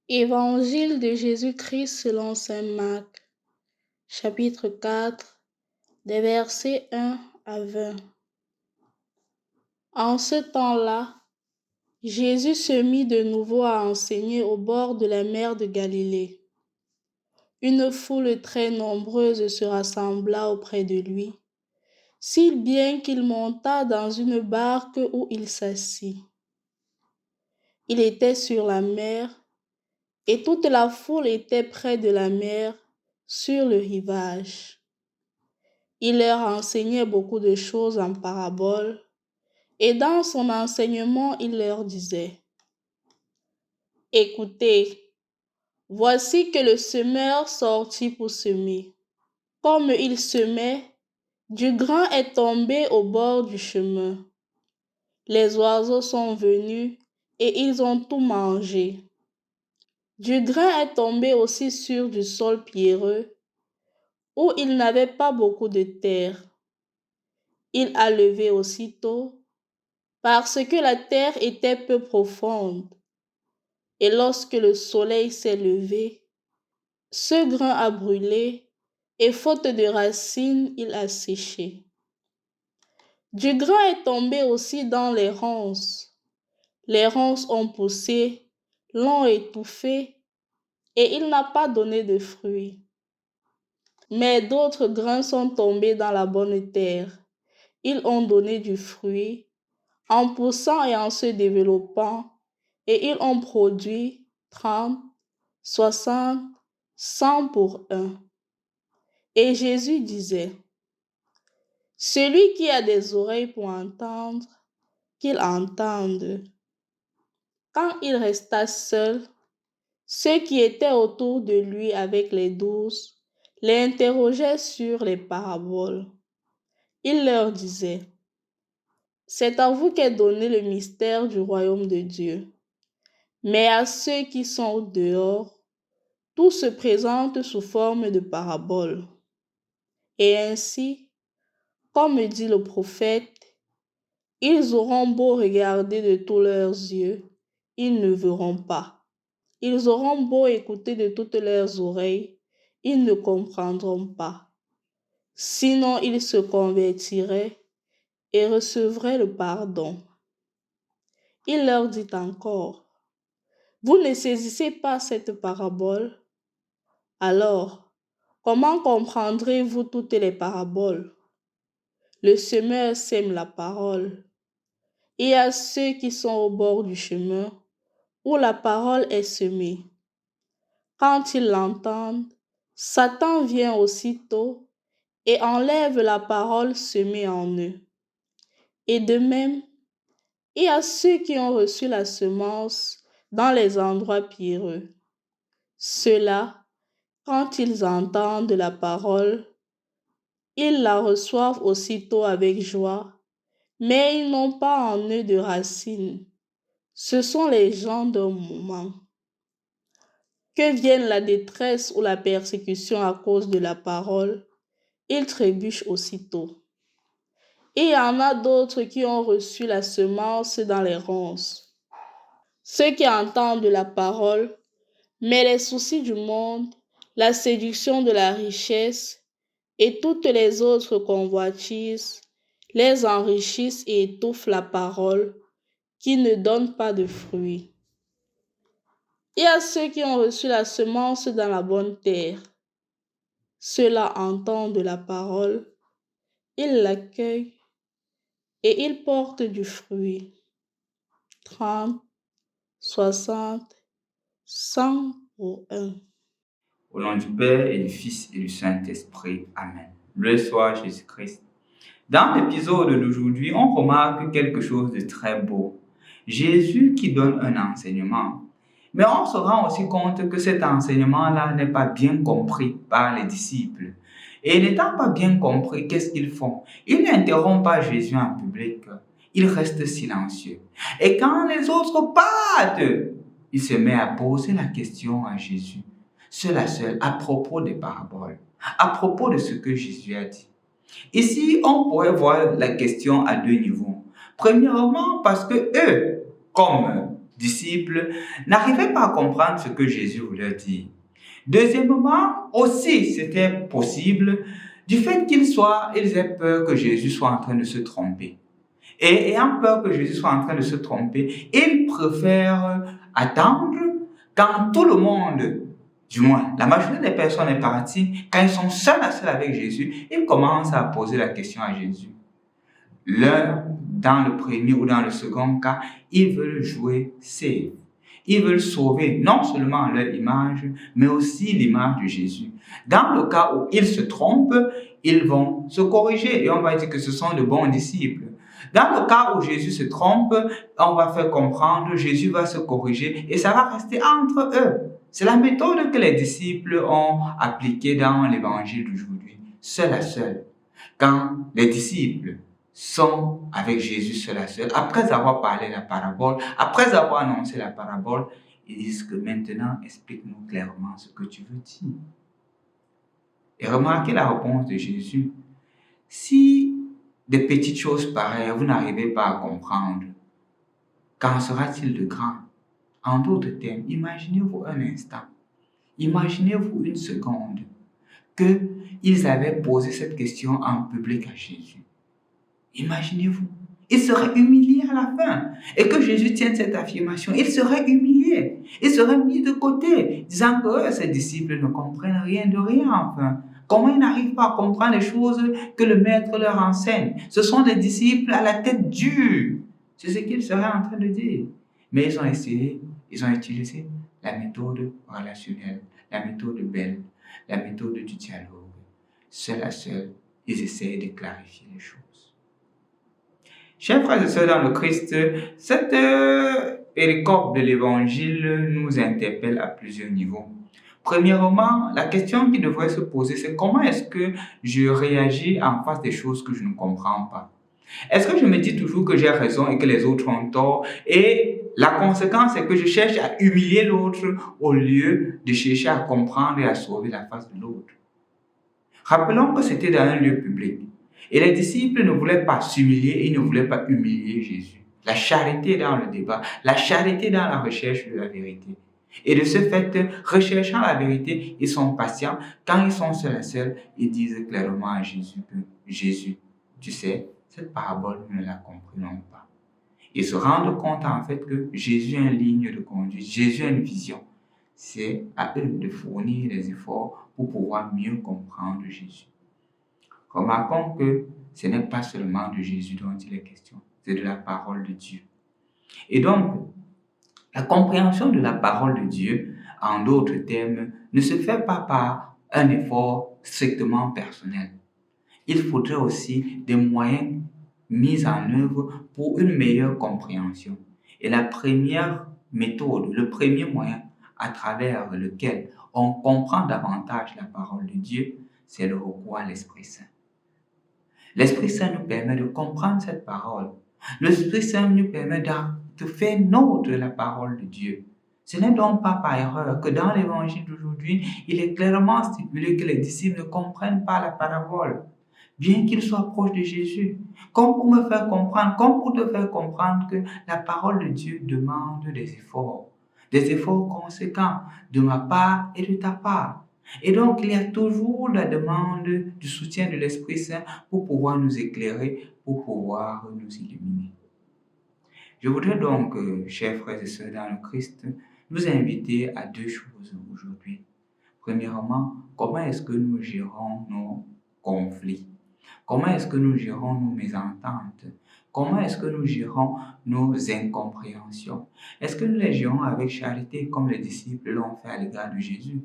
Évangile de Jésus-Christ selon saint Marc, chapitre 4, des versets 1 à 20. En ce temps-là, Jésus se mit de nouveau à enseigner au bord de la mer de Galilée. Une foule très nombreuse se rassembla auprès de lui, si bien qu'il monta dans une barque où il s'assit. Il était sur la mer, et toute la foule était près de la mer, sur le rivage. Il leur enseignait beaucoup de choses en paraboles, et dans son enseignement, il leur disait: « Écoutez, voici que le semeur sortit pour semer. Comme il semait, du grain est tombé au bord du chemin. Les oiseaux sont venus et ils ont tout mangé. Du grain est tombé aussi sur du sol pierreux, où il n'avait pas beaucoup de terre. Il a levé aussitôt, parce que la terre était peu profonde. Et lorsque le soleil s'est levé, ce grain a brûlé, et faute de racines, il a séché. Du grain est tombé aussi dans les ronces. Les ronces ont poussé, l'ont étouffé, et il n'a pas donné de fruits. Mais d'autres grains sont tombés dans la bonne terre. Ils ont donné du fruit, en poussant et en se développant, et ils ont produit 30, 60, 100 pour un. Et Jésus disait: « Celui qui a des oreilles pour entendre, qu'il entende. » Quand il resta seul, ceux qui étaient autour de lui avec les 12 l'interrogeaient sur les paraboles. Il leur disait: « C'est à vous qu'est donné le mystère du royaume de Dieu. Mais à ceux qui sont au dehors, tout se présente sous forme de paraboles. Et ainsi, comme dit le prophète, ils auront beau regarder de tous leurs yeux, ils ne verront pas. Ils auront beau écouter de toutes leurs oreilles, ils ne comprendront pas. Sinon, ils se convertiraient et recevraient le pardon. » Il leur dit encore: « Vous ne saisissez pas cette parabole? Alors, comment comprendrez-vous toutes les paraboles? Le semeur sème la parole. Et à ceux qui sont au bord du chemin, où la parole est semée. Quand ils l'entendent, Satan vient aussitôt et enlève la parole semée en eux. Et de même, il y a ceux qui ont reçu la semence dans les endroits pierreux. Ceux-là, quand ils entendent la parole, ils la reçoivent aussitôt avec joie, mais ils n'ont pas en eux de racines. Ce sont les gens d'un moment. Que vienne la détresse ou la persécution à cause de la parole, ils trébuchent aussitôt. Et il y en a d'autres qui ont reçu la semence dans les ronces. Ceux qui entendent la parole, mais les soucis du monde, la séduction de la richesse et toutes les autres convoitises les enrichissent et étouffent la parole, qui ne donne pas de fruits. Il y a ceux qui ont reçu la semence dans la bonne terre. Ceux-là entendent la parole, ils l'accueillent et ils portent du fruit. 30, 60, 100 pour un. Au nom du Père et du Fils et du Saint-Esprit. Amen. Loué soit Jésus-Christ. Dans l'épisode d'aujourd'hui, on remarque quelque chose de très beau. Jésus qui donne un enseignement. Mais on se rend aussi compte que cet enseignement-là n'est pas bien compris par les disciples. Et n'étant pas bien compris, qu'est-ce qu'ils font? Ils n'interrompent pas Jésus en public. Ils restent silencieux. Et quand les autres partent, il se met à poser la question à Jésus, seul à seul, à propos des paraboles, à propos de ce que Jésus a dit. Ici, on pourrait voir la question à deux niveaux. Premièrement, parce que eux, comme disciples n'arrivaient pas à comprendre ce que Jésus voulait dire. Deuxièmement, aussi, c'était possible du fait ils aient peur que Jésus soit en train de se tromper. Et ayant peur que Jésus soit en train de se tromper, ils préfèrent attendre quand tout le monde, du moins la majorité des personnes est partie, quand ils sont seuls à seul avec Jésus, ils commencent à poser la question à Jésus. L'un, dans le premier ou dans le second cas, ils veulent jouer safe. Ils veulent sauver non seulement leur image, mais aussi l'image de Jésus. Dans le cas où ils se trompent, ils vont se corriger et on va dire que ce sont de bons disciples. Dans le cas où Jésus se trompe, on va faire comprendre, Jésus va se corriger et ça va rester entre eux. C'est la méthode que les disciples ont appliquée dans l'évangile d'aujourd'hui, seul à seul. Quand les disciples sont avec Jésus seul à seul, après avoir parlé la parabole, après avoir annoncé la parabole, ils disent que maintenant, explique-nous clairement ce que tu veux dire. Et remarquez la réponse de Jésus. Si des petites choses pareilles, vous n'arrivez pas à comprendre, qu'en sera-t-il de grand? En d'autres termes, imaginez-vous un instant, imaginez-vous une seconde, qu'ils avaient posé cette question en public à Jésus. Imaginez-vous, il serait humilié à la fin. Et que Jésus tienne cette affirmation, il serait humilié. Il serait mis de côté, disant que ses disciples ne comprennent rien de rien, enfin. Comment ils n'arrivent pas à comprendre les choses que le Maître leur enseigne? Ce sont des disciples à la tête dure. C'est ce qu'ils seraient en train de dire. Mais ils ont utilisé la méthode relationnelle, la méthode belle, la méthode du dialogue. Seul à seul, ils essayent de clarifier les choses. Chers frères et sœurs dans le Christ, cette péricope de l'Évangile nous interpelle à plusieurs niveaux. Premièrement, la question qui devrait se poser, c'est comment est-ce que je réagis en face des choses que je ne comprends pas? Est-ce que je me dis toujours que j'ai raison et que les autres ont tort? Et la conséquence, c'est que je cherche à humilier l'autre au lieu de chercher à comprendre et à sauver la face de l'autre. Rappelons que c'était dans un lieu public. Et les disciples ne voulaient pas s'humilier, ils ne voulaient pas humilier Jésus. La charité dans le débat, la charité dans la recherche de la vérité. Et de ce fait, recherchant la vérité, ils sont patients. Quand ils sont seuls à seuls, ils disent clairement à Jésus que Jésus, tu sais, cette parabole, nous ne la comprenons pas. Ils se rendent compte en fait que Jésus a une ligne de conduite, Jésus a une vision. C'est à eux de fournir des efforts pour pouvoir mieux comprendre Jésus. Remarquons que ce n'est pas seulement de Jésus dont il est question, c'est de la parole de Dieu. Et donc, la compréhension de la parole de Dieu, en d'autres termes, ne se fait pas par un effort strictement personnel. Il faudrait aussi des moyens mis en œuvre pour une meilleure compréhension. Et la première méthode, le premier moyen à travers lequel on comprend davantage la parole de Dieu, c'est le recours à l'Esprit Saint. L'Esprit Saint nous permet de comprendre cette parole. L'Esprit Saint nous permet de faire nôtre la parole de Dieu. Ce n'est donc pas par erreur que dans l'évangile d'aujourd'hui, il est clairement stipulé que les disciples ne comprennent pas la parabole, bien qu'ils soient proches de Jésus. Comme pour me faire comprendre, comme pour te faire comprendre que la parole de Dieu demande des efforts conséquents de ma part et de ta part. Et donc, il y a toujours la demande du soutien de l'Esprit Saint pour pouvoir nous éclairer, pour pouvoir nous illuminer. Je voudrais donc, chers frères et sœurs dans le Christ, nous inviter à deux choses aujourd'hui. Premièrement, comment est-ce que nous gérons nos conflits? Comment est-ce que nous gérons nos mésententes? Comment est-ce que nous gérons nos incompréhensions? Est-ce que nous les gérons avec charité comme les disciples l'ont fait à l'égard de Jésus?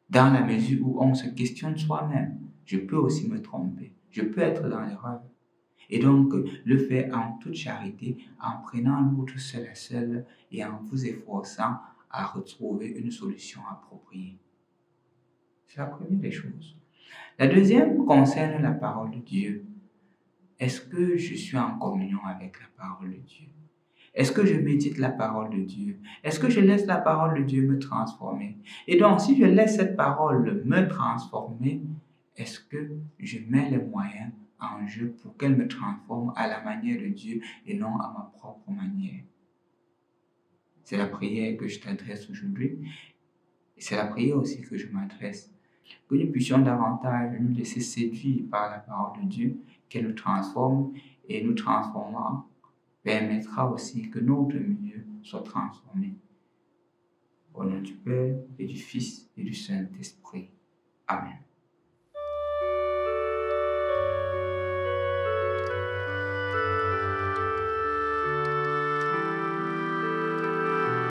Dans la mesure où on se questionne soi-même, je peux aussi me tromper, je peux être dans l'erreur. Et donc, le faire en toute charité, en prenant l'autre seul à seul et en vous efforçant à retrouver une solution appropriée. C'est la première des choses. La deuxième concerne la parole de Dieu. Est-ce que je suis en communion avec la parole de Dieu? Est-ce que je médite la parole de Dieu? Est-ce que je laisse la parole de Dieu me transformer? Et donc, si je laisse cette parole me transformer, est-ce que je mets les moyens en jeu pour qu'elle me transforme à la manière de Dieu et non à ma propre manière? C'est la prière que je t'adresse aujourd'hui. Et c'est la prière aussi que je m'adresse. Que nous puissions davantage nous laisser séduire par la parole de Dieu, qu'elle nous transforme et nous transformant permettra aussi que notre milieu soit transformé. Au nom du Père et du Fils et du Saint-Esprit. Amen.